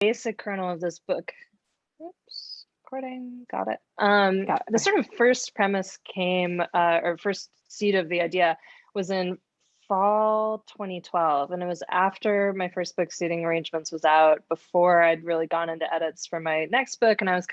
basic kernel of this book, oops, recording, got it. The sort of first premise came, or first seed of the idea was in fall 2012. And it was after my first book, Seating Arrangements, was out, before I'd really gone into edits for my next book. And I was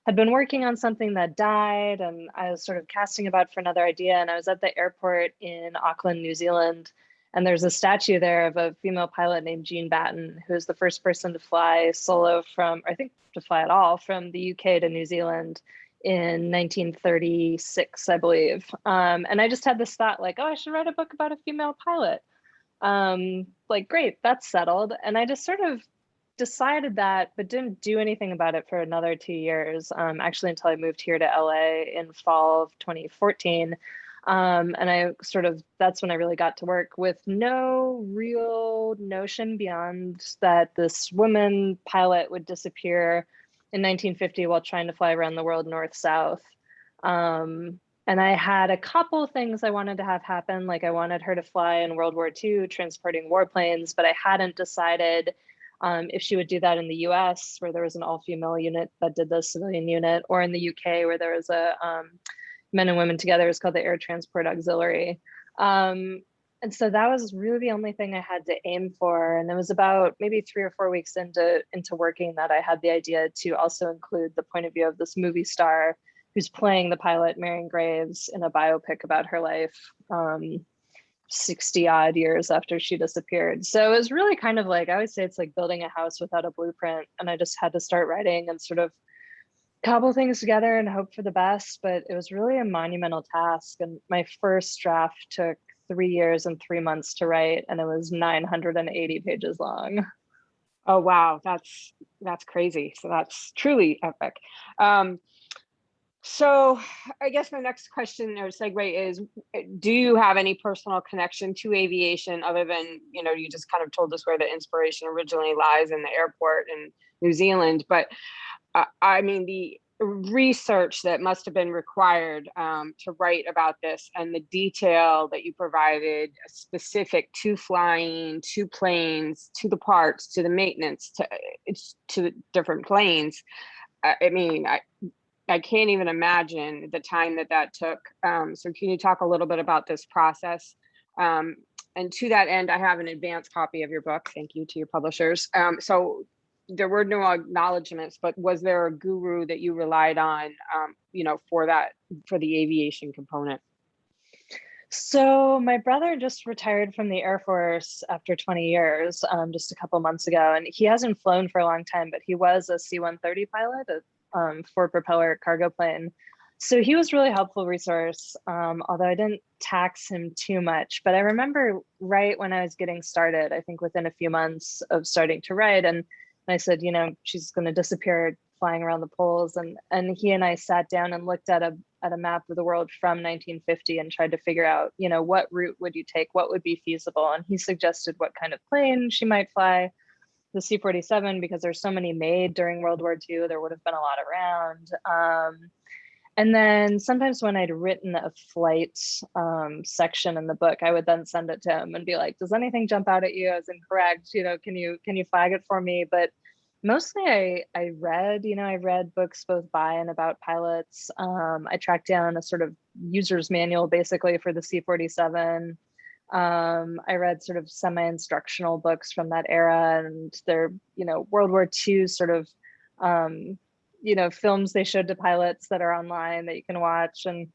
had been working on something that died, and I was sort of casting about for another idea. And I was at the airport in Auckland, New Zealand, and there's a statue there of a female pilot named Jean Batten, who was the first person to fly solo from, I think to fly at all, from the UK to New Zealand in 1936, I believe. And I just had this thought like, oh, I should write a book about a female pilot. Like, great, that's settled. And I just sort of decided that, but didn't do anything about it for another 2 years, actually until I moved here to LA in fall of 2014. And that's when I really got to work, with no real notion beyond that this woman pilot would disappear in 1950 while trying to fly around the world north-south. And I had a couple things I wanted to have happen. Like, I wanted her to fly in World War II, transporting warplanes, but I hadn't decided if she would do that in the US, where there was an all-female unit that did the civilian unit, or in the UK, where there was a men and women together. It's called the Air Transport Auxiliary. And so that was really the only thing I had to aim for. And it was about maybe 3 or 4 weeks into working that I had the idea to also include the point of view of this movie star who's playing the pilot, Marion Graves, in a biopic about her life 60 odd years after she disappeared. So it was really kind of like, I always say it's like building a house without a blueprint. And I just had to start writing and sort of cobble things together and hope for the best. But it was really a monumental task. And my first draft took 3 years and 3 months to write, and it was 980 pages long. Oh, wow. That's crazy. So that's truly epic. So I guess my next question or segue is, do you have any personal connection to aviation other than, you just kind of told us where the inspiration originally lies in the airport in New Zealand, but I mean, the research that must have been required to write about this, and the detail that you provided specific to flying, to planes, to the parts, to the maintenance, to the different planes. I mean, I can't even imagine the time that took. So can you talk a little bit about this process? And to that end, I have an advanced copy of your book. Thank you to your publishers. So there were no acknowledgements, but was there a guru that you relied on, for the aviation component? So my brother just retired from the Air Force after 20 years, just a couple months ago, and he hasn't flown for a long time, but he was a C-130 pilot, a four-propeller cargo plane. So he was a really helpful resource, although I didn't tax him too much. But I remember right when I was getting started, I think within a few months of starting to write, and I said, she's going to disappear flying around the poles. And he and I sat down and looked at a map of the world from 1950 and tried to figure out, what route would you take? What would be feasible? And he suggested what kind of plane she might fly, the C-47, because there's so many made during World War II, there would have been a lot around. And then sometimes when I'd written a flight section in the book, I would then send it to him and be like, does anything jump out at you as incorrect? Can you flag it for me? But mostly I read books both by and about pilots. I tracked down a sort of user's manual basically for the C-47. I read sort of semi-instructional books from that era, and they're, World War II sort of, films they showed to pilots that are online that you can watch. And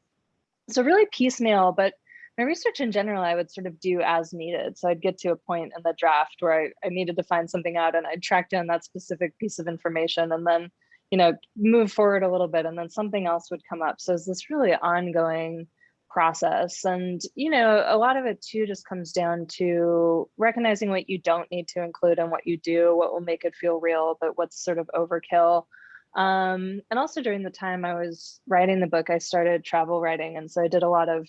so really piecemeal, but my research in general, I would sort of do as needed. So I'd get to a point in the draft where I needed to find something out, and I'd track down that specific piece of information and then, move forward a little bit, and then something else would come up. So it's this really ongoing process. And, a lot of it too just comes down to recognizing what you don't need to include and what you do, what will make it feel real, but what's sort of overkill. And also during the time I was writing the book, I started travel writing. And so I did a lot of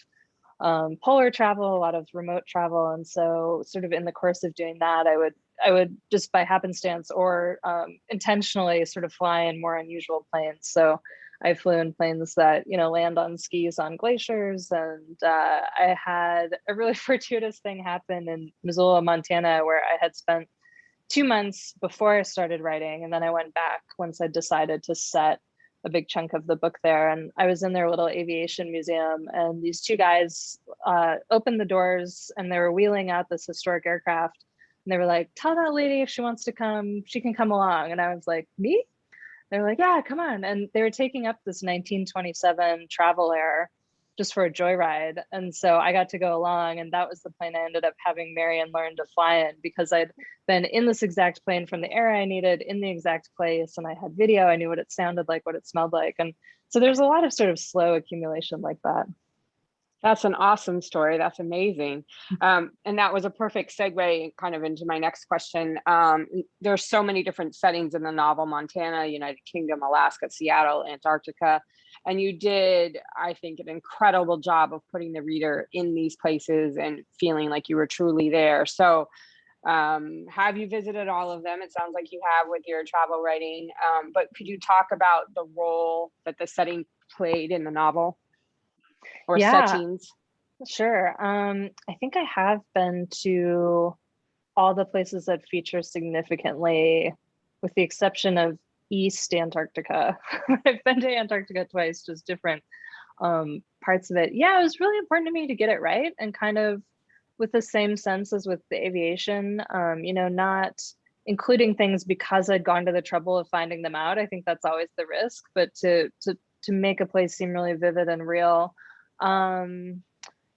polar travel, a lot of remote travel. And so sort of in the course of doing that, I would just by happenstance or intentionally sort of fly in more unusual planes. So I flew in planes that, land on skis on glaciers. And I had a really fortuitous thing happen in Missoula, Montana, where I had spent 2 months before I started writing. And then I went back once I decided to set a big chunk of the book there. And I was in their little aviation museum, and these two guys opened the doors, and they were wheeling out this historic aircraft. And they were like, tell that lady if she wants to come, she can come along. And I was like, me? They were like, yeah, come on. And they were taking up this 1927 Travel Air just for a joyride. And so I got to go along, and that was the plane I ended up having Marion learn to fly in, because I'd been in this exact plane from the era I needed, in the exact place, and I had video, I knew what it sounded like, what it smelled like. And so there's a lot of sort of slow accumulation like that. That's an awesome story. That's amazing. And that was a perfect segue kind of into my next question. There's so many different settings in the novel: Montana, United Kingdom, Alaska, Seattle, Antarctica. And you did, I think, an incredible job of putting the reader in these places and feeling like you were truly there. So have you visited all of them? It sounds like you have with your travel writing. But could you talk about the role that the setting played in the novel? Or Yeah, settings? sure. I think I have been to all the places that feature significantly, with the exception of East Antarctica. I've been to Antarctica twice, just different parts of it. Yeah, it was really important to me to get it right, and kind of with the same sense as with the aviation, not including things because I'd gone to the trouble of finding them out. I think that's always the risk, but to make a place seem really vivid and real.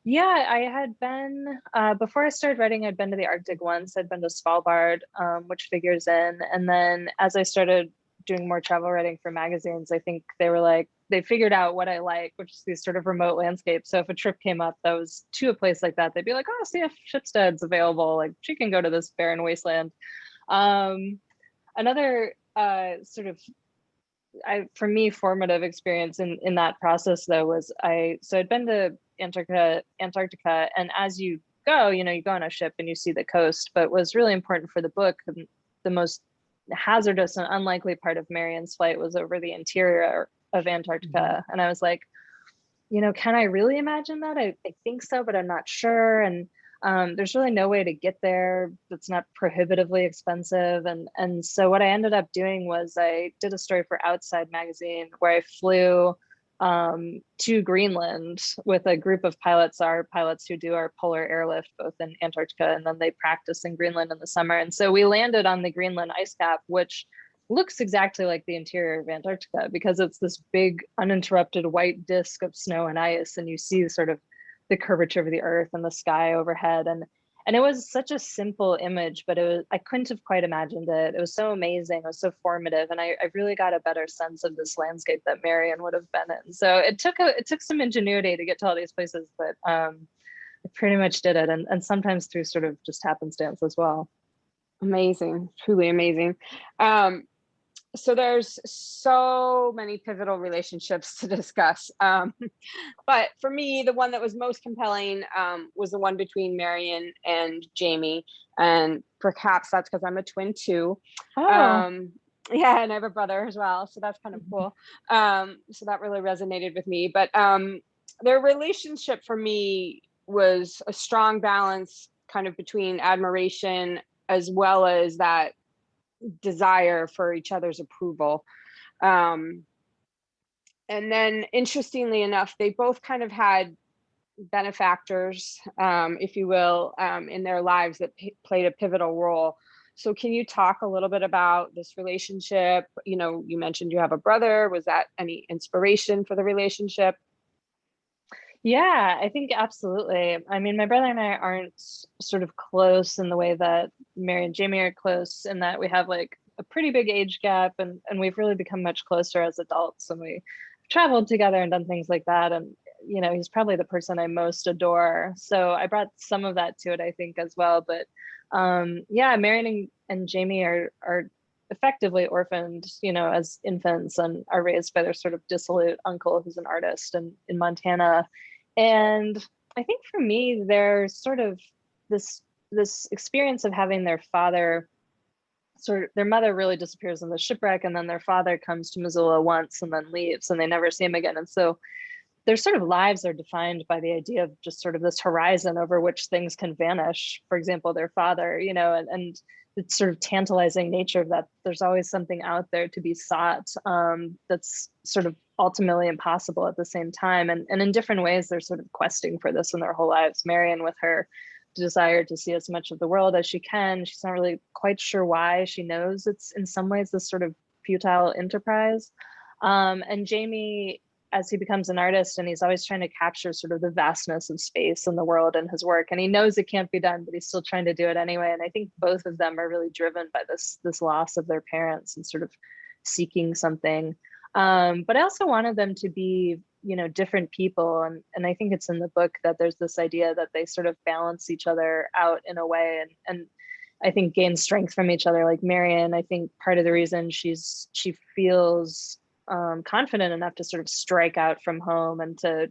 Yeah, I had been, before I started writing, I'd been to the Arctic once. I'd been to Svalbard, which figures in. And then as I started doing more travel writing for magazines, I think they were like, they figured out what I like, which is these sort of remote landscapes. So if a trip came up that was to a place like that, they'd be like, oh, see if Shipstead's available. Like, she can go to this barren wasteland. Another sort of, for me, formative experience in that process though was I'd been to Antarctica, and as you go, you go on a ship and you see the coast. But was really important for the book, the most hazardous and unlikely part of Marion's flight was over the interior of Antarctica. Mm-hmm. And I was like, can I really imagine that? I think so, but I'm not sure. And there's really no way to get there that's not prohibitively expensive. And so what I ended up doing was I did a story for Outside magazine where I flew to Greenland with a group of pilots, our pilots who do our polar airlift both in Antarctica, and then they practice in Greenland in the summer. And so we landed on the Greenland ice cap, which looks exactly like the interior of Antarctica, because it's this big uninterrupted white disk of snow and ice, and you see sort of the curvature of the earth and the sky overhead. And it was such a simple image, but I couldn't have quite imagined it. It was so amazing. It was so formative. And I really got a better sense of this landscape that Marion would have been in. So it took some ingenuity to get to all these places, but I pretty much did it. And sometimes through sort of just happenstance as well. Amazing, truly amazing. So there's so many pivotal relationships to discuss. But for me, the one that was most compelling was the one between Marion and Jamie. And perhaps that's because I'm a twin too. Oh. Yeah, and I have a brother as well. So that's kind of cool. So that really resonated with me. But their relationship for me was a strong balance kind of between admiration as well as that desire for each other's approval. And then interestingly enough, they both kind of had benefactors, if you will, in their lives that played a pivotal role. So can you talk a little bit about this relationship? You mentioned you have a brother. Was that any inspiration for the relationship? Yeah, I think absolutely. I mean, my brother and I aren't sort of close in the way that Mary and Jamie are close, in that we have like a pretty big age gap, and we've really become much closer as adults, and we traveled together and done things like that. And he's probably the person I most adore. So I brought some of that to it, I think, as well. But yeah, Marion and Jamie are effectively orphaned, as infants, and are raised by their sort of dissolute uncle who's an artist in Montana. And I think for me, there's sort of this experience of having their father, their mother really disappears in the shipwreck, and then their father comes to Missoula once and then leaves, and they never see him again. And so their sort of lives are defined by the idea of just sort of this horizon over which things can vanish. For example, their father, and sort of tantalizing nature of that. There's always something out there to be sought, that's sort of ultimately impossible at the same time. And in different ways, they're sort of questing for this in their whole lives. Marion with her desire to see as much of the world as she can. She's not really quite sure why. She knows it's in some ways this sort of futile enterprise. And Jamie, as he becomes an artist, and he's always trying to capture sort of the vastness of space in the world in his work, and he knows it can't be done, but he's still trying to do it anyway. And I think both of them are really driven by this loss of their parents and sort of seeking something. But I also wanted them to be, you know, different people, and I think it's in the book that there's this idea that they sort of balance each other out in a way, and I think gain strength from each other. Like Marion, I think part of the reason she feels confident enough to sort of strike out from home and to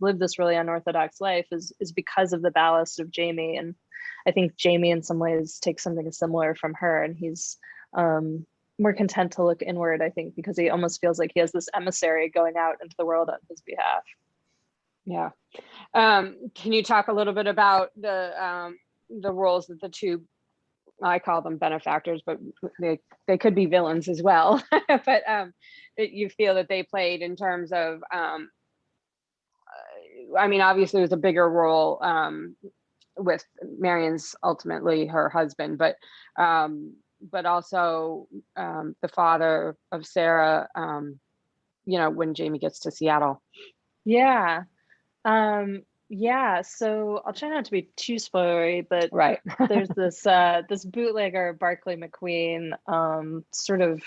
live this really unorthodox life is because of the ballast of Jamie. And I think Jamie in some ways takes something similar from her, and he's more content to look inward, I think, because he almost feels like he has this emissary going out into the world on his behalf. Yeah. Can you talk a little bit about the roles that the two, I call them benefactors, but they could be villains as well, but that you feel that they played in terms of, I mean, obviously it was a bigger role with Marion's ultimately her husband, but also the father of Sarah, you know, when Jamie gets to Seattle. Yeah. Yeah, so I'll try not to be too spoilery, but right. there's this this bootlegger, Barclay McQueen, sort of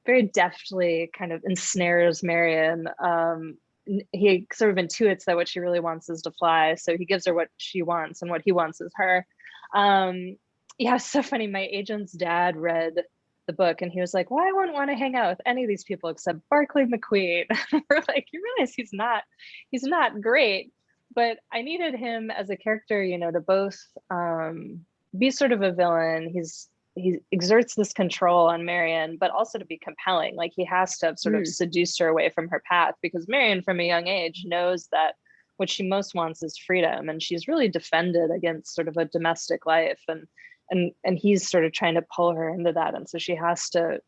very deftly kind of ensnares Marion. He sort of intuits that what she really wants is to fly, so he gives her what she wants, and what he wants is her. Yeah, it's so funny. My agent's dad read the book, and he was like, "Well, I wouldn't want to hang out with any of these people except Barclay McQueen." We're like, "You realize he's not great." But I needed him as a character, you know, to both be sort of a villain. He exerts this control on Marion, but also to be compelling. Like he has to have sort of seduced her away from her path, because Marion from a young age knows that what she most wants is freedom, and she's really defended against sort of a domestic life, and he's sort of trying to pull her into that. And so she has to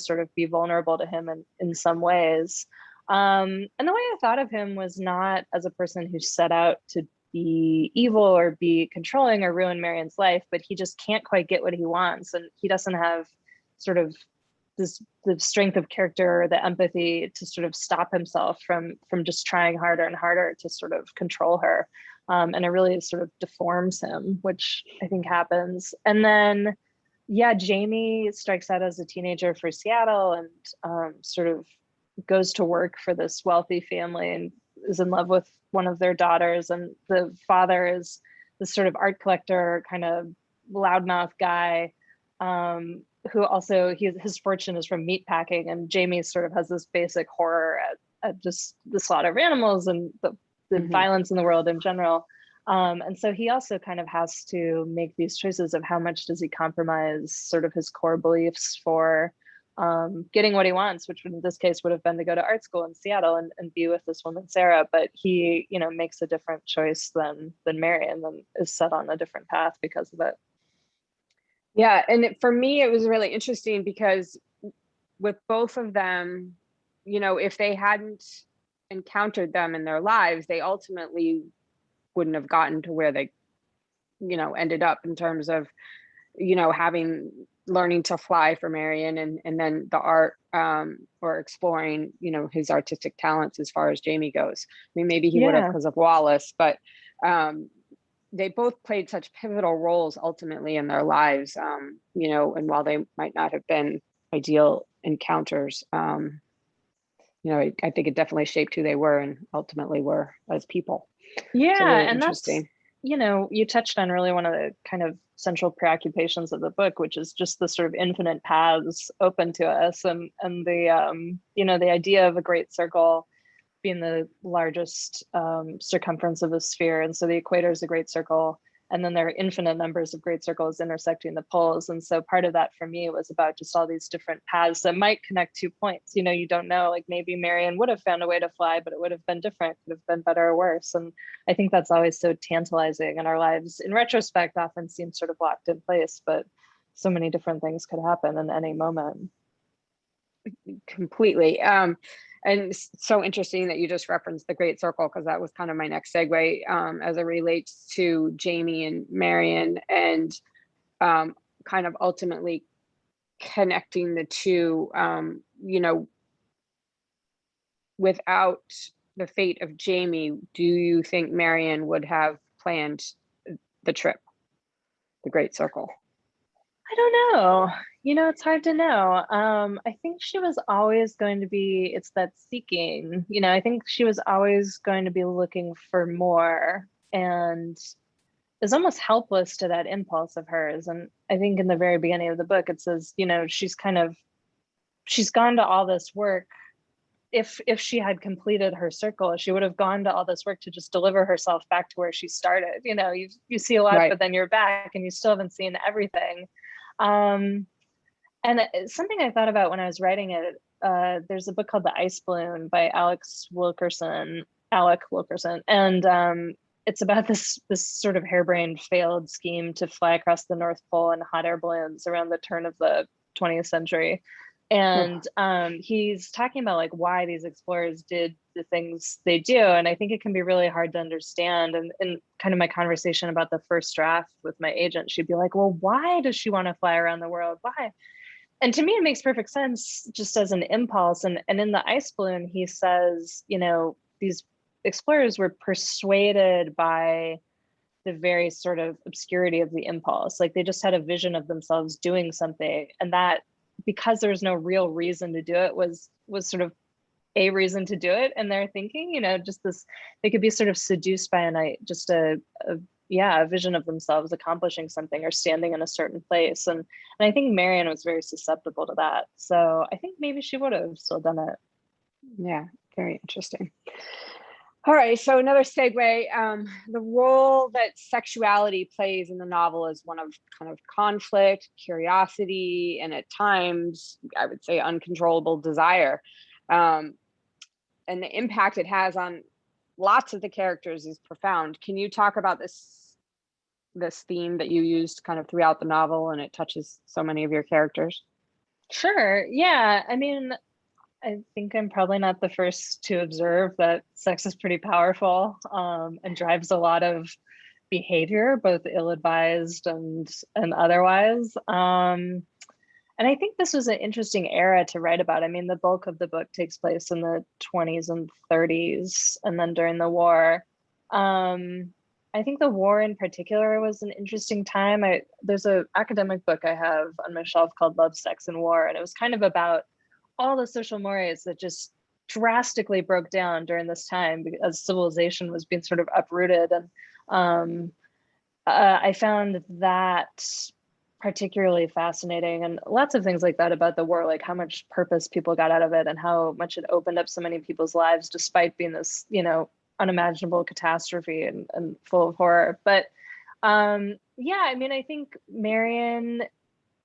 sort of be vulnerable to him in some ways. And the way I thought of him was not as a person who set out to be evil or be controlling or ruin Marion's life, but he just can't quite get what he wants. And he doesn't have sort of the strength of character or the empathy to sort of stop himself from just trying harder and harder to sort of control her. And it really sort of deforms him, which I think happens. And then, yeah, Jamie strikes out as a teenager for Seattle, and sort of goes to work for this wealthy family and is in love with one of their daughters. And the father is this sort of art collector, kind of loudmouth guy, who also his fortune is from meat packing. And Jamie sort of has this basic horror at just the slaughter of animals and the violence in the world in general. And so he also kind of has to make these choices of how much does he compromise sort of his core beliefs for getting what he wants, which in this case would have been to go to art school in Seattle and be with this woman, Sarah. But he, you know, makes a different choice than Marion, and is set on a different path because of it. Yeah, and for me, it was really interesting because with both of them, you know, if they hadn't encountered them in their lives, they ultimately wouldn't have gotten to where they, you know, ended up in terms of, you know, learning to fly for Marion, and then the art, or exploring, you know, his artistic talents as far as Jamie goes. I mean, maybe he would have because of Wallace, but they both played such pivotal roles ultimately in their lives, you know, and while they might not have been ideal encounters, you know, I think it definitely shaped who they were and ultimately were as people. Yeah, really and interesting. that's, you know, you touched on really one of the kind of central preoccupations of the book, which is just the sort of infinite paths open to us, and the you know, the idea of a great circle being the largest circumference of a sphere, and so the equator is a great circle, and then there are infinite numbers of great circles intersecting the poles. And so part of that for me was about just all these different paths that might connect 2 points. You know, you don't know, like maybe Marion would have found a way to fly, but it would have been different, could have been better or worse. And I think that's always so tantalizing, and our lives in retrospect often seem sort of locked in place, but so many different things could happen in any moment. Completely. And it's so interesting that you just referenced the Great Circle, because that was kind of my next segue, as it relates to Jamie and Marion, and kind of ultimately connecting the two. Without the fate of Jamie, do you think Marion would have planned the trip, the Great Circle? I don't know. It's hard to know. I think she was always going to be, it's that seeking, I think she was always going to be looking for more, and is almost helpless to that impulse of hers. And I think in the very beginning of the book, it says, she's gone to all this work. If she had completed her circle, she would have gone to all this work to just deliver herself back to where she started. You see a lot, Right. but then you're back and you still haven't seen everything. And something I thought about when I was writing it, there's a book called The Ice Balloon by Alec Wilkerson, and it's about this sort of harebrained failed scheme to fly across the North Pole in hot air balloons around the turn of the 20th century. And he's talking about like why these explorers did the things they do. And I think it can be really hard to understand. And in kind of my conversation about the first draft with my agent, she'd be like, well, why does she want to fly around the world? Why? And to me, it makes perfect sense just as an impulse. And in The Ice Balloon, he says, these explorers were persuaded by the very sort of obscurity of the impulse. Like they just had a vision of themselves doing something, and that, because there was no real reason to do it, was sort of a reason to do it. And they're thinking, just this, they could be sort of seduced by a vision of themselves accomplishing something or standing in a certain place. And I think Marion was very susceptible to that. So I think maybe she would have still done it. Yeah, very interesting. All right, so another segue, the role that sexuality plays in the novel is one of kind of conflict, curiosity, and at times, I would say, uncontrollable desire. And the impact it has on lots of the characters is profound. Can you talk about this theme that you used kind of throughout the novel, and it touches so many of your characters? Sure, yeah. I mean, I think I'm probably not the first to observe that sex is pretty powerful, and drives a lot of behavior, both ill-advised and otherwise. And I think this was an interesting era to write about. I mean, the bulk of the book takes place in the 20s and 30s, and then during the war. I think the war in particular was an interesting time. There's an academic book I have on my shelf called Love, Sex, and War, and it was kind of about all the social mores that just drastically broke down during this time as civilization was being sort of uprooted. And I found that particularly fascinating, and lots of things like that about the war, like how much purpose people got out of it and how much it opened up so many people's lives despite being this, unimaginable catastrophe and full of horror. But yeah, I mean, I think Marion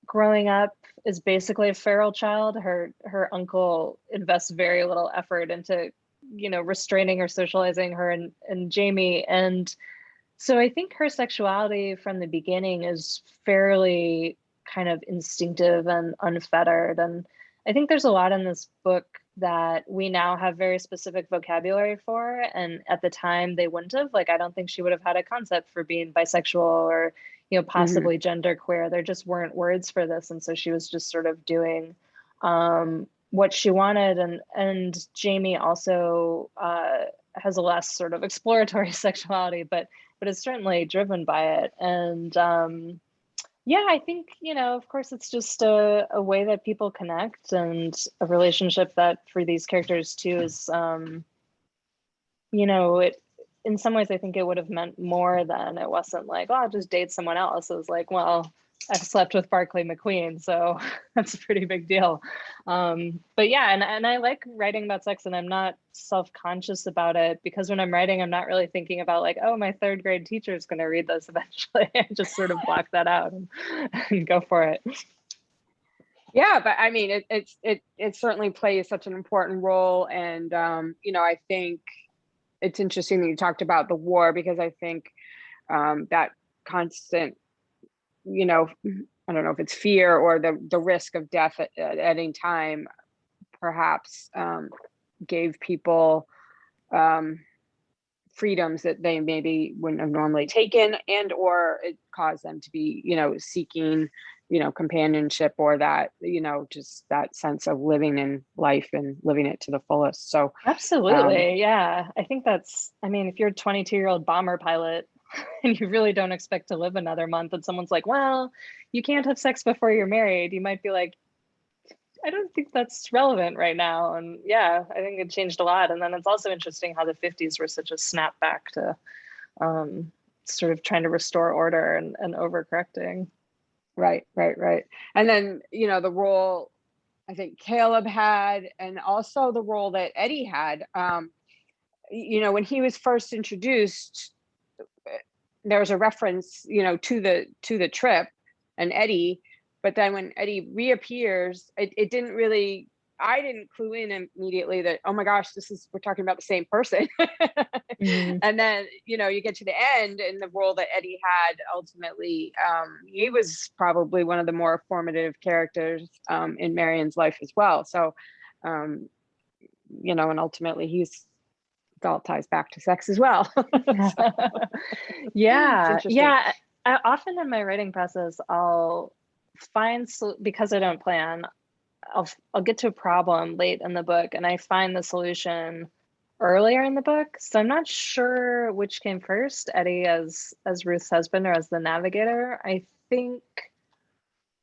growing up is basically a feral child. Her uncle invests very little effort into, restraining or socializing her and Jamie. And so I think her sexuality from the beginning is fairly kind of instinctive and unfettered. And I think there's a lot in this book that we now have very specific vocabulary for. And at the time they wouldn't have. Like, I don't think she would have had a concept for being bisexual or, possibly genderqueer. There just weren't words for this. And so she was just sort of doing what she wanted. And Jamie also has a less sort of exploratory sexuality, but is certainly driven by it. And yeah, I think, of course, it's just a way that people connect, and a relationship that for these characters too is, it, in some ways, I think it would have meant more than, it wasn't like, oh, I'll just date someone else. It was like, well, I've slept with Barclay McQueen, so that's a pretty big deal. But yeah, and I like writing about sex, and I'm not self-conscious about it, because when I'm writing, I'm not really thinking about like, oh, my third grade teacher is going to read this eventually. I just sort of block that out and go for it. Yeah, but I mean, it certainly plays such an important role. And, I think it's interesting that you talked about the war, because I think that constant, I don't know if it's fear or the risk of death at any time, perhaps gave people freedoms that they maybe wouldn't have normally taken, and or it caused them to be, seeking, companionship, or that, just that sense of living in life and living it to the fullest. So Absolutely. Yeah. I think that's, I mean, if you're a 22-year-old bomber pilot and you really don't expect to live another month, and someone's like, well, you can't have sex before you're married, you might be like, I don't think that's relevant right now. And yeah, I think it changed a lot. And then it's also interesting how the 50s were such a snapback to sort of trying to restore order and overcorrecting. Right. And then, the role I think Caleb had, and also the role that Eddie had, when he was first introduced, there was a reference, to the trip and Eddie, but then when Eddie reappears, it didn't really, I didn't clue in immediately that, oh my gosh, we're talking about the same person. Mm-hmm. And then, you get to the end, and the role that Eddie had ultimately, he was probably one of the more formative characters in Marion's life as well. So, and ultimately it all ties back to sex as well. So, Yeah. Often in my writing process, I'll find, because I don't plan, I'll get to a problem late in the book and I find the solution earlier in the book. So I'm not sure which came first, Eddie as Ruth's husband or as the navigator. I think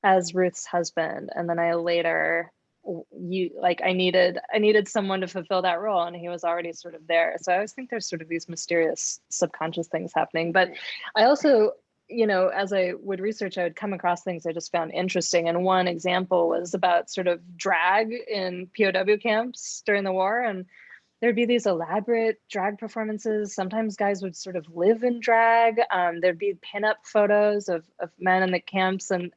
as Ruth's husband, and then I later I needed someone to fulfill that role, and he was already sort of there. So I always think there's sort of these mysterious subconscious things happening. But I also, as I would research, I would come across things I just found interesting. And one example was about sort of drag in POW camps during the war. And there'd be these elaborate drag performances. Sometimes guys would sort of live in drag. There'd be pinup photos of men in the camps, and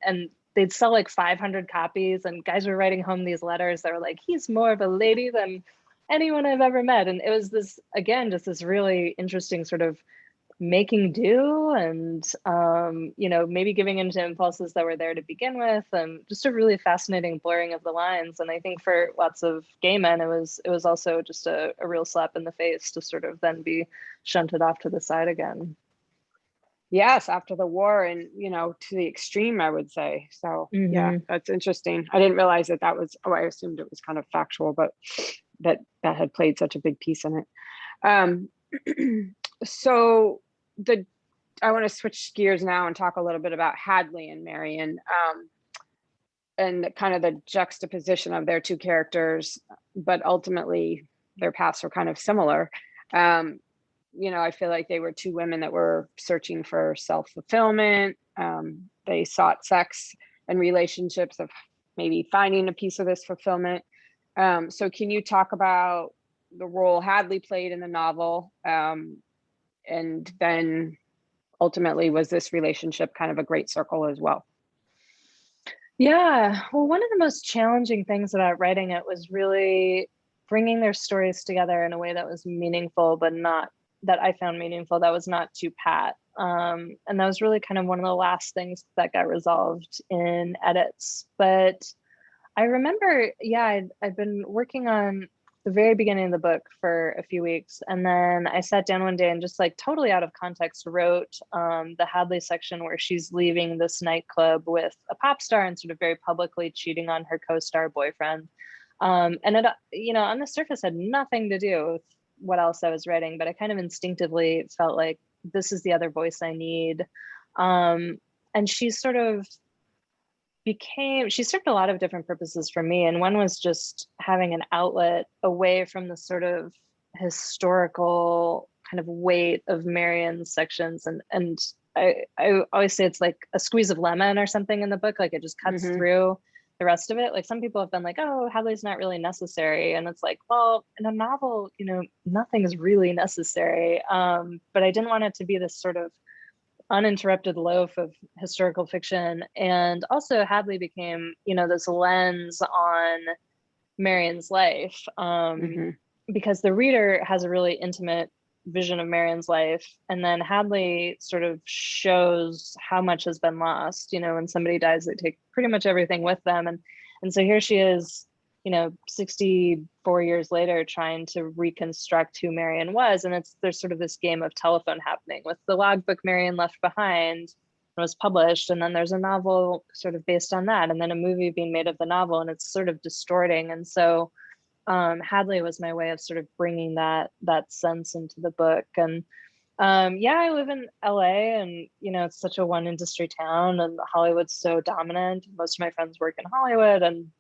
they'd sell like 500 copies. And guys were writing home these letters that were like, he's more of a lady than anyone I've ever met. And it was this, again, just this really interesting sort of making do, and maybe giving into impulses that were there to begin with, and just a really fascinating blurring of the lines. And I think for lots of gay men, it was also just a real slap in the face to sort of then be shunted off to the side again. Yes, after the war, and to the extreme, I would say. So yeah, that's interesting. I didn't realize that was, I assumed it was kind of factual, but that had played such a big piece in it. So I want to switch gears now and talk a little bit about Hadley and Marion, and kind of the juxtaposition of their two characters, but ultimately their paths were kind of similar. I feel like they were two women that were searching for self-fulfillment. They sought sex and relationships of maybe finding a piece of this fulfillment. So can you talk about the role Hadley played in the novel? And then ultimately, was this relationship kind of a great circle as well? Yeah. Well, one of the most challenging things about writing it was really bringing their stories together in a way that was meaningful, but not that I found meaningful, that was not too pat. And that was really kind of one of the last things that got resolved in edits. But I remember, I'd been working on the very beginning of the book for a few weeks. And then I sat down one day and just like totally out of context wrote the Hadley section where she's leaving this nightclub with a pop star and sort of very publicly cheating on her co-star boyfriend. And it, on the surface had nothing to do with what else I was writing, but I kind of instinctively felt like this is the other voice I need. And she sort of she served a lot of different purposes for me. And one was just having an outlet away from the sort of historical kind of weight of Marion's sections. And I always say it's like a squeeze of lemon or something in the book. Like it just cuts through the rest of it. Like some people have been like, oh, Hadley's not really necessary. And it's like, well, in a novel, nothing is really necessary. But I didn't want it to be this sort of uninterrupted loaf of historical fiction. And also Hadley became, this lens on Marion's life, because the reader has a really intimate vision of Marion's life. And then Hadley sort of shows how much has been lost. You know, when somebody dies, they take pretty much everything with them. And so here she is, you know, 64 years later, trying to reconstruct who Marion was. And there's sort of this game of telephone happening with the logbook Marion left behind was published, and then there's a novel sort of based on that, and then a movie being made of the novel, and it's sort of distorting. And so Hadley was my way of sort of bringing that sense into the book. And yeah, I live in LA, and you know, it's such a one industry town, and Hollywood's so dominant. Most of my friends work in Hollywood, and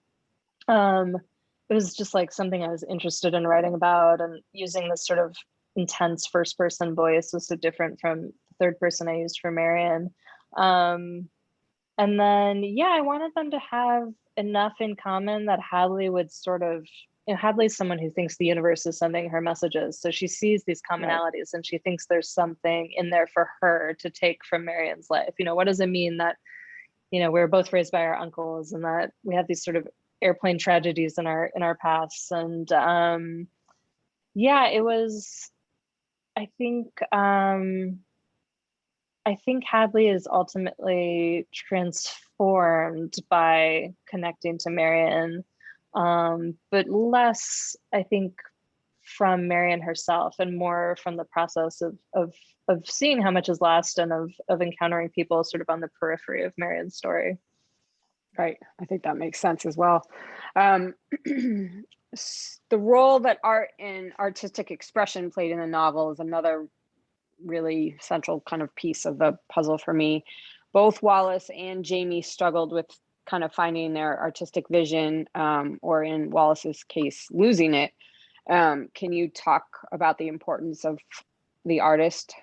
it was just like something I was interested in writing about, and using this sort of intense first person voice was so different from the third person I used for Marion. And then, yeah, I wanted them to have enough in common that Hadley would sort of, you know, Hadley's someone who thinks the universe is sending her messages. So she sees these commonalities, and she thinks there's something in there for her to take from Marion's life. You know, what does it mean that, you know, we were both raised by our uncles, and that we have these sort of airplane tragedies in our pasts? And yeah, it was, I think Hadley is ultimately transformed by connecting to Marion, but less, I think, from Marion herself, and more from the process of seeing how much is lost, and of encountering people sort of on the periphery of Marion's story. Right. I think that makes sense as well. The role that art and artistic expression played in the novel is another really central kind of piece of the puzzle for me. Both Wallace and Jamie struggled with kind of finding their artistic vision, or in Wallace's case, losing it. Can you talk about the importance of the artist?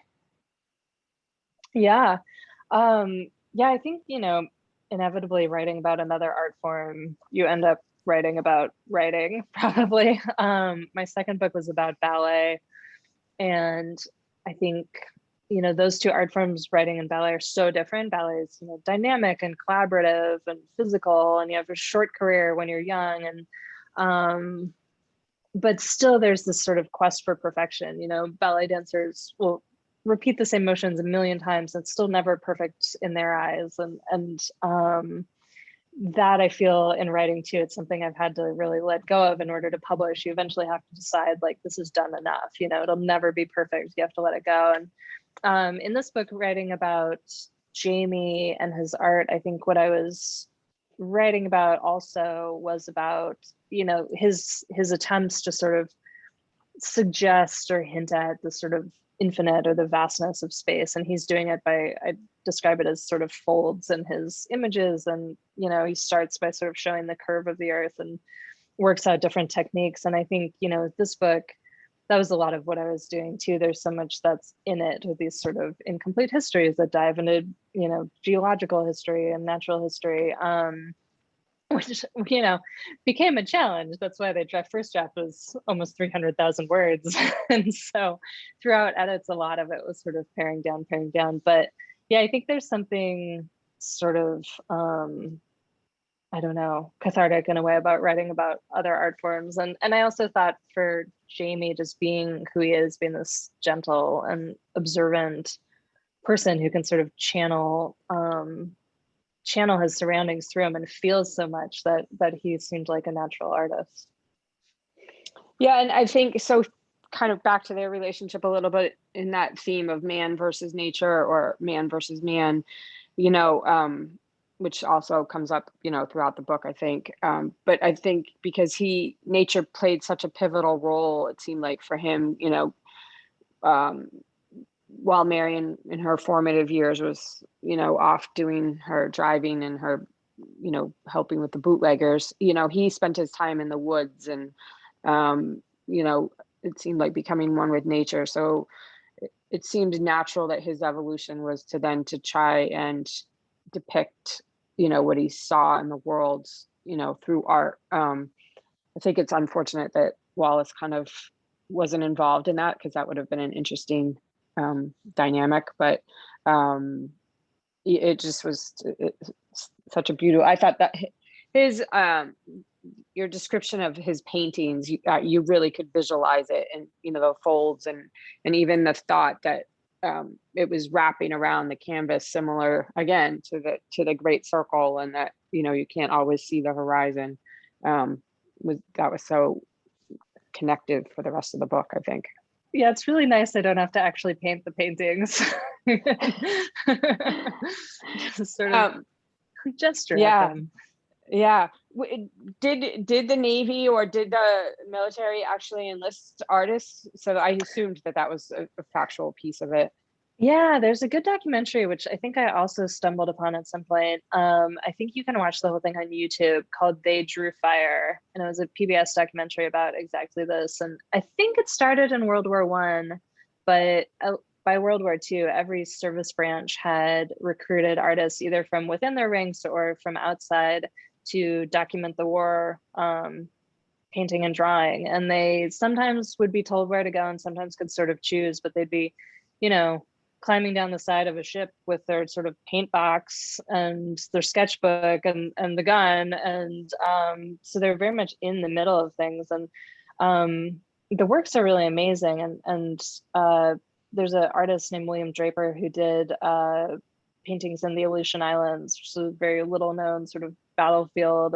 Yeah. Yeah, I think, you know, inevitably writing about another art form, you end up writing about writing, probably. My second book was about ballet, and I think, you know, those two art forms, writing and ballet, are so different. Ballet is, you know, dynamic and collaborative and physical, and you have a short career when you're young, and but still there's this sort of quest for perfection. You know, ballet dancers will repeat the same motions a million times. It's still never perfect in their eyes, and that I feel in writing too, it's something I've had to really let go of in order to publish. You eventually have to decide, like, this is done enough, you know, it'll never be perfect. You have to let it go. And in this book, writing about Jamie and his art, I think what I was writing about also was about, you know, his attempts to sort of suggest or hint at the sort of infinite or the vastness of space. And he's doing it by, I describe it as sort of folds in his images. And, you know, he starts by sort of showing the curve of the earth and works out different techniques. And I think, you know, this book, that was a lot of what I was doing too. There's so much that's in it, with these sort of incomplete histories that dive into, you know, geological history and natural history, which, you know, became a challenge. That's why the first draft was almost 300,000 words. And so throughout edits, a lot of it was sort of paring down. But yeah, I think there's something sort of, I don't know, cathartic in a way about writing about other art forms. And I also thought for Jamie, just being who he is, being this gentle and observant person who can sort of channel his surroundings through him and feels so much, that he seemed like a natural artist. Yeah, and I think so, kind of back to their relationship a little bit in that theme of man versus nature, or man versus man, you know, which also comes up, you know, throughout the book, I think. But I think because nature played such a pivotal role, it seemed like, for him, you know, while Marion in her formative years was, you know, off doing her driving and her, you know, helping with the bootleggers, you know, he spent his time in the woods, and, you know, it seemed like becoming one with nature. So it seemed natural that his evolution was to try and depict, you know, what he saw in the world, you know, through art. I think it's unfortunate that Wallace kind of wasn't involved in that, because that would have been an interesting dynamic. But it just was such a beautiful, I thought that his your description of his paintings, you really could visualize it, and the folds, and even the thought that it was wrapping around the canvas, similar again to the great circle, and that you can't always see the horizon. That was so connective for the rest of the book, I think. Yeah, it's really nice I don't have to actually paint the paintings. Just sort of gesture at them. Yeah. Did the Navy or did the military actually enlist artists? So I assumed that was a factual piece of it. Yeah, there's a good documentary, which I think I also stumbled upon at some point. I think you can watch the whole thing on YouTube, called They Drew Fire. And it was a PBS documentary about exactly this. And I think it started in World War One, but by World War II, every service branch had recruited artists either from within their ranks or from outside to document the war, painting and drawing. And they sometimes would be told where to go and sometimes could sort of choose, but they'd be, climbing down the side of a ship with their sort of paint box and their sketchbook and the gun. And so they're very much in the middle of things. And the works are really amazing. And there's an artist named William Draper who did paintings in the Aleutian Islands, which is a very little known sort of battlefield.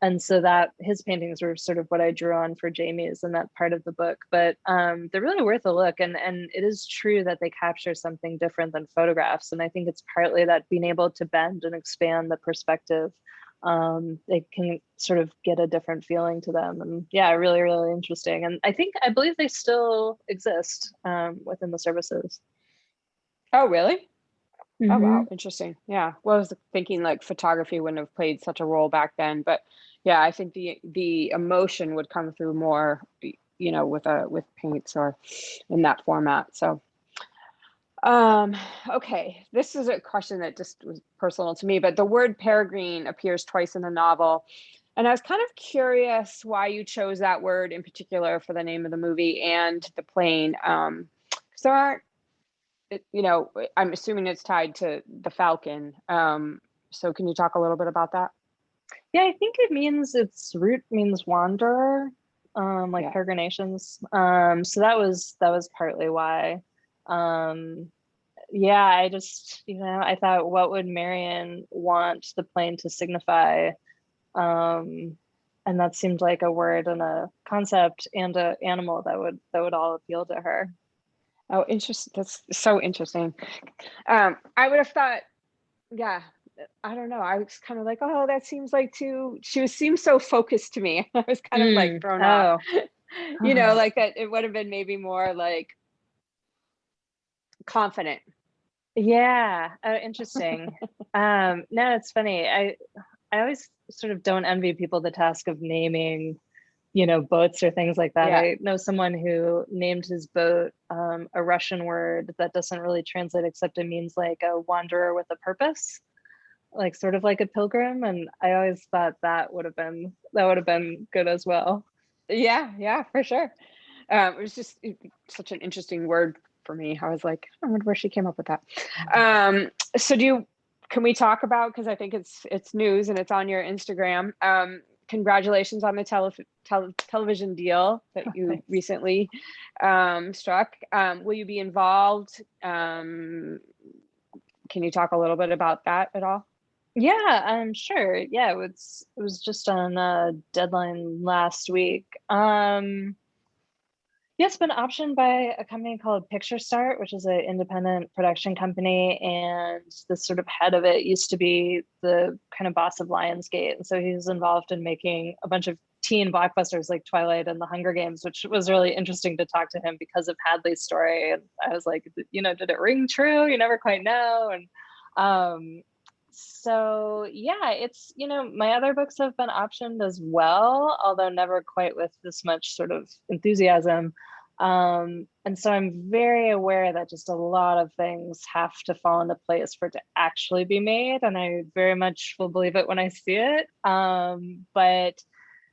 And so that his paintings were sort of what I drew on for Jamie's in that part of the book. But they're really worth a look. And it is true that they capture something different than photographs. And I think it's partly that being able to bend and expand the perspective, they can sort of get a different feeling to them. And yeah, really, really interesting. And I believe they still exist within the services. Oh, really? Mm-hmm. Oh, wow. Interesting. Yeah. Well, I was thinking like photography wouldn't have played such a role back then, but yeah, I think the emotion would come through more, with paints or in that format. So, okay, this is a question that just was personal to me, but the word peregrine appears twice in the novel. And I was kind of curious why you chose that word in particular for the name of the movie and the plane. So I'm assuming it's tied to the falcon. So can you talk a little bit about that? Yeah, I think its root means wanderer, like peregrinations. So that was partly why. Yeah, I just, I thought, what would Marion want the plane to signify? And that seemed like a word and a concept and an animal that would all appeal to her. Oh, interesting. That's so interesting. I would have thought, yeah, I don't know. I was kind of like, oh, that seems like she seems so focused to me. I was kind of like thrown off, like that it would have been maybe more like confident. Yeah. Oh, interesting. No, it's funny. I always sort of don't envy people the task of naming, boats or things like that. Yeah. I know someone who named his boat a Russian word that doesn't really translate, except it means like a wanderer with a purpose, like sort of like a pilgrim. And I always thought that would have been good as well. Yeah, for sure. It was just such an interesting word for me. I was like, I wonder where she came up with that. So can we talk about, because I think it's news and it's on your Instagram. Congratulations on the television deal that you recently struck. Will you be involved? Can you talk a little bit about that at all? Yeah, I'm sure. Yeah, it was just on a deadline last week. Yeah, it's been optioned by a company called Picture Start, which is an independent production company. And the sort of head of it used to be the kind of boss of Lionsgate. And so he was involved in making a bunch of teen blockbusters like Twilight and The Hunger Games, which was really interesting to talk to him because of Hadley's story. And I was like, did it ring true? You never quite know. And so yeah, it's, my other books have been optioned as well, although never quite with this much sort of enthusiasm. And so I'm very aware that just a lot of things have to fall into place for it to actually be made. And I very much will believe it when I see it. But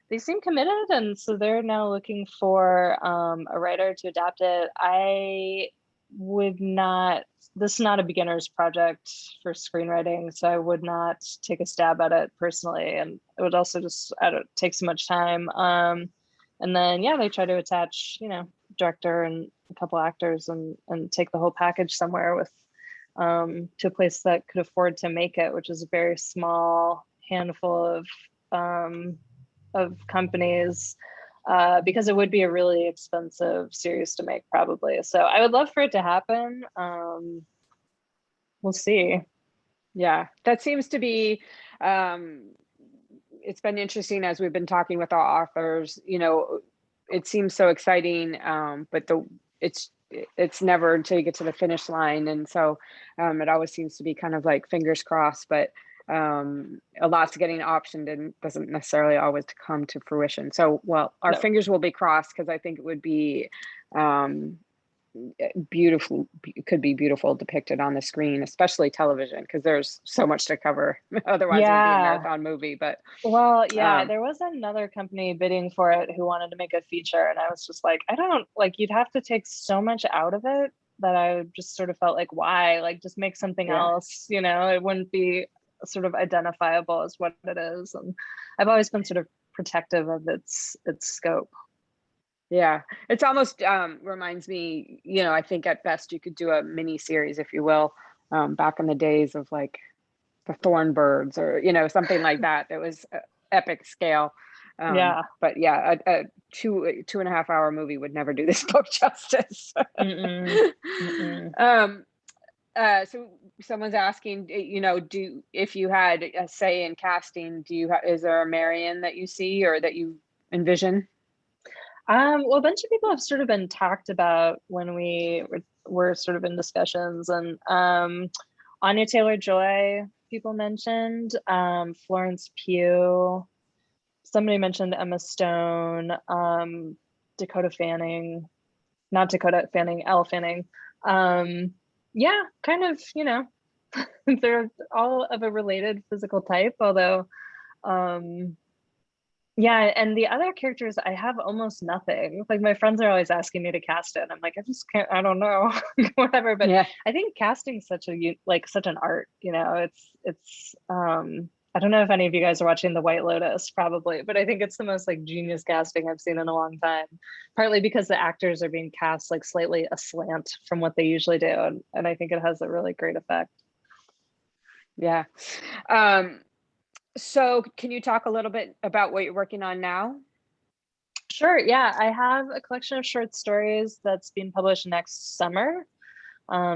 they seem committed. And so they're now looking for a writer to adapt it. I would not, this is not a beginner's project for screenwriting, so I would not take a stab at it personally. And it would also just, I don't take so much time. And then, yeah, they try to attach, director and a couple actors and take the whole package somewhere with, to a place that could afford to make it, which is a very small handful of companies. Because it would be a really expensive series to make probably. So I would love for it to happen. We'll see. Yeah, that seems to be, it's been interesting as we've been talking with our authors, it seems so exciting, but it's never until you get to the finish line. And so it always seems to be kind of like fingers crossed, but a lot's getting optioned and doesn't necessarily always come to fruition. So, well, our fingers will be crossed, because I think it would be beautiful. It could be beautiful depicted on the screen, especially television, because there's so much to cover. Otherwise, it would be a marathon movie. But well, yeah, there was another company bidding for it who wanted to make a feature, and I was just like, I don't like. You'd have to take so much out of it that I just sort of felt like, why? Like, just make something else. It wouldn't be sort of identifiable as what it is. And I've always been sort of protective of its scope. Yeah, it's almost reminds me, I think at best you could do a mini series, if you will, back in the days of like the Thornbirds or, something like that. It was epic scale. But yeah, a 2.5 hour movie would never do this book justice. So someone's asking, if you had a say in casting, is there a Marion that you see or that you envision? Well, a bunch of people have sort of been talked about when we were sort of in discussions, and Anya Taylor-Joy, people mentioned, Florence Pugh, somebody mentioned Emma Stone, Dakota Fanning, not Dakota Fanning, Elle Fanning. Yeah, kind of, they're all of a related physical type, although, yeah, and the other characters, I have almost nothing. Like, my friends are always asking me to cast it. I'm like, I just can't, I don't know, whatever. But yeah. I think casting is such an art, it's, I don't know if any of you guys are watching The White Lotus, probably, but I think it's the most like genius casting I've seen in a long time, partly because the actors are being cast like slightly aslant from what they usually do. And I think it has a really great effect. Yeah. So can you talk a little bit about what you're working on now? Sure. Yeah, I have a collection of short stories that's being published next summer.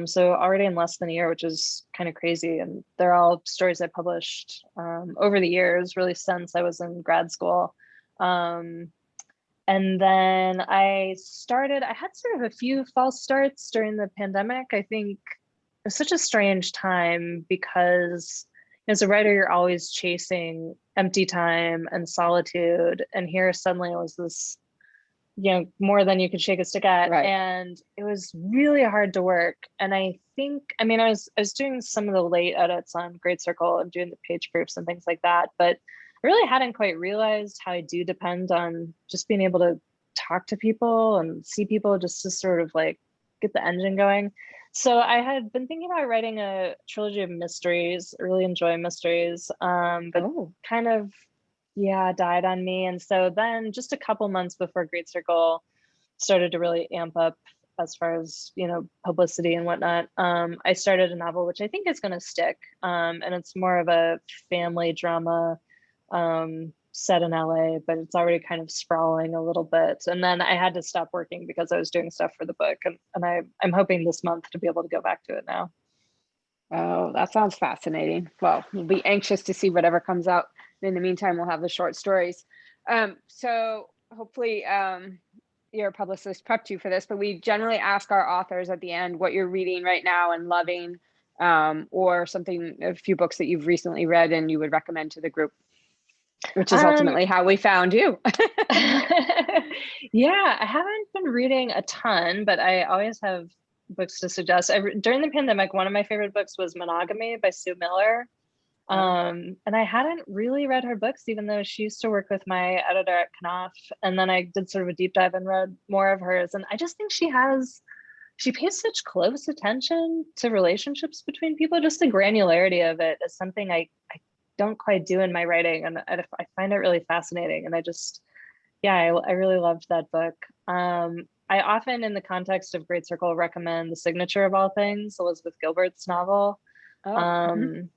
So already in less than a year, which is kind of crazy. And they're all stories I published over the years, really since I was in grad school. And then I had sort of a few false starts during the pandemic. I think it was such a strange time because as a writer, you're always chasing empty time and solitude. And here suddenly it was this, more than you could shake a stick at. Right. And it was really hard to work. And I was doing some of the late edits on Great Circle and doing the page proofs and things like that. But I really hadn't quite realized how I do depend on just being able to talk to people and see people just to sort of like get the engine going. So I had been thinking about writing a trilogy of mysteries. I really enjoy mysteries, but kind of, died on me. And so then just a couple months before Great Circle started to really amp up as far as, publicity and whatnot, I started a novel, which I think is going to stick. And it's more of a family drama set in LA, but it's already kind of sprawling a little bit. And then I had to stop working because I was doing stuff for the book. And I'm hoping this month to be able to go back to it now. Oh, that sounds fascinating. Well, we'll be anxious to see whatever comes out. In the meantime, we'll have the short stories. So hopefully your publicist prepped you for this, but we generally ask our authors at the end what you're reading right now and loving, or a few books that you've recently read and you would recommend to the group, which is ultimately how we found you. Yeah, I haven't been reading a ton, but I always have books to suggest. During the pandemic, one of my favorite books was Monogamy by Sue Miller. And I hadn't really read her books, even though she used to work with my editor at Knopf. And then I did sort of a deep dive and read more of hers. And I just think she has she pays such close attention to relationships between people. Just the granularity of it is something I don't quite do in my writing, and I find it really fascinating. And I really loved that book. I often, in the context of Great Circle, recommend The Signature of All Things, Elizabeth Gilbert's novel. And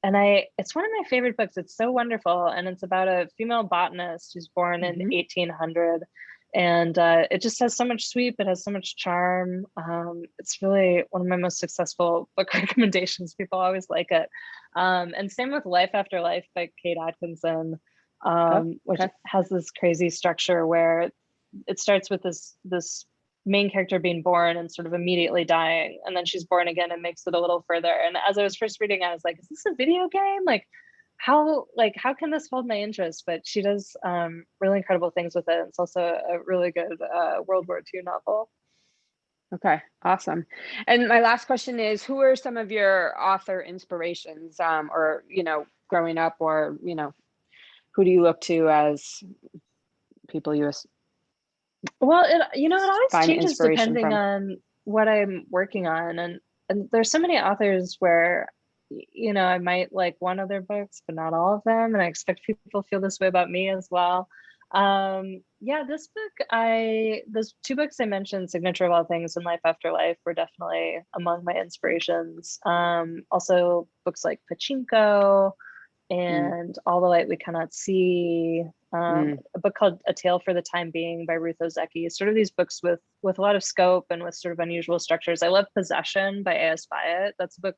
it's one of my favorite books. It's so wonderful. And it's about a female botanist who's born in 1800. And it just has so much sweep. It has so much charm. It's really one of my most successful book recommendations. People always like it. And same with Life After Life by Kate Atkinson, which has this crazy structure where it starts with this main character being born and sort of immediately dying, and then she's born again and makes it a little further. And as I was first reading, I was like, is this a video game? How can this hold my interest? But she does really incredible things with it. It's also a really good World War II novel. Okay, awesome. And my last question is, who are some of your author inspirations, or, growing up, or, who do you look to as people you Well, it always find changes inspiration depending from? on what I'm working on. And there's so many authors where, I might like one of their books, but not all of them. And I expect people feel this way about me as well. This book, those two books I mentioned, Signature of All Things and Life After Life, were definitely among my inspirations. Also books like Pachinko and All the Light We Cannot See, a book called A Tale for the Time Being by Ruth Ozeki. Sort of these books with a lot of scope and with sort of unusual structures. I love Possession by A.S. Byatt. That's a book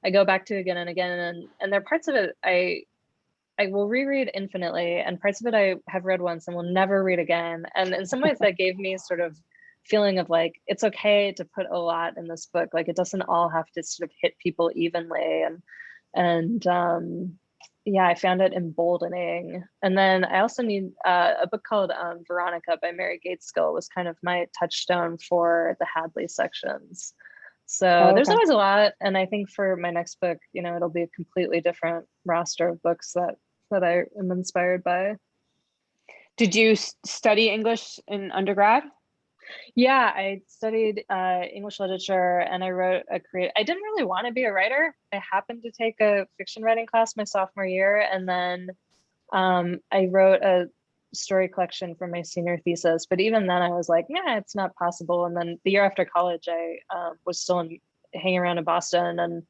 I go back to again and again, and there are parts of it I will reread infinitely, and parts of it I have read once and will never read again. And in some ways that gave me sort of feeling of like, it's okay to put a lot in this book. Like, it doesn't all have to sort of hit people evenly. And I found it emboldening. And then I also need a book called Veronica by Mary Gateskill was kind of my touchstone for the Hadley sections. So there's always a lot. And I think for my next book, it'll be a completely different roster of books that I am inspired by. Did you study English in undergrad? Yeah, I studied English literature, and I wrote I didn't really want to be a writer. I happened to take a fiction writing class my sophomore year, and then I wrote a story collection for my senior thesis. But even then I was like, yeah, it's not possible. And then the year after college, I was still hanging around in Boston and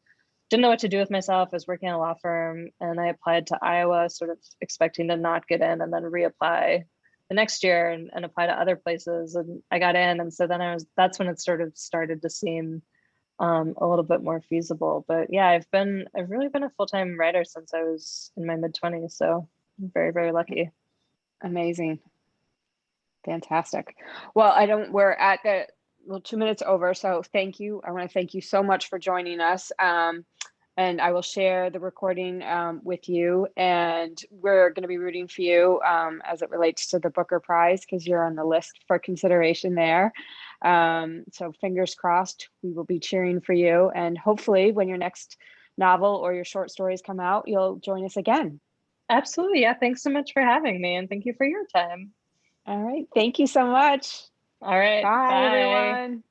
didn't know what to do with myself. I was working at a law firm, and I applied to Iowa, sort of expecting to not get in, and then reapply the next year and apply to other places. And I got in. And so then that's when it sort of started to seem a little bit more feasible. But yeah, I've really been a full-time writer since I was in my mid-20s. So I'm very, very lucky. Amazing. Fantastic. Well, we're at the 2 minutes over. So thank you. I want to thank you so much for joining us. And I will share the recording with you. And we're going to be rooting for you as it relates to the Booker Prize, because you're on the list for consideration there. So fingers crossed, we will be cheering for you. And hopefully when your next novel or your short stories come out, you'll join us again. Absolutely. Yeah. Thanks so much for having me. And thank you for your time. All right. Thank you so much. All right. Bye. Everyone.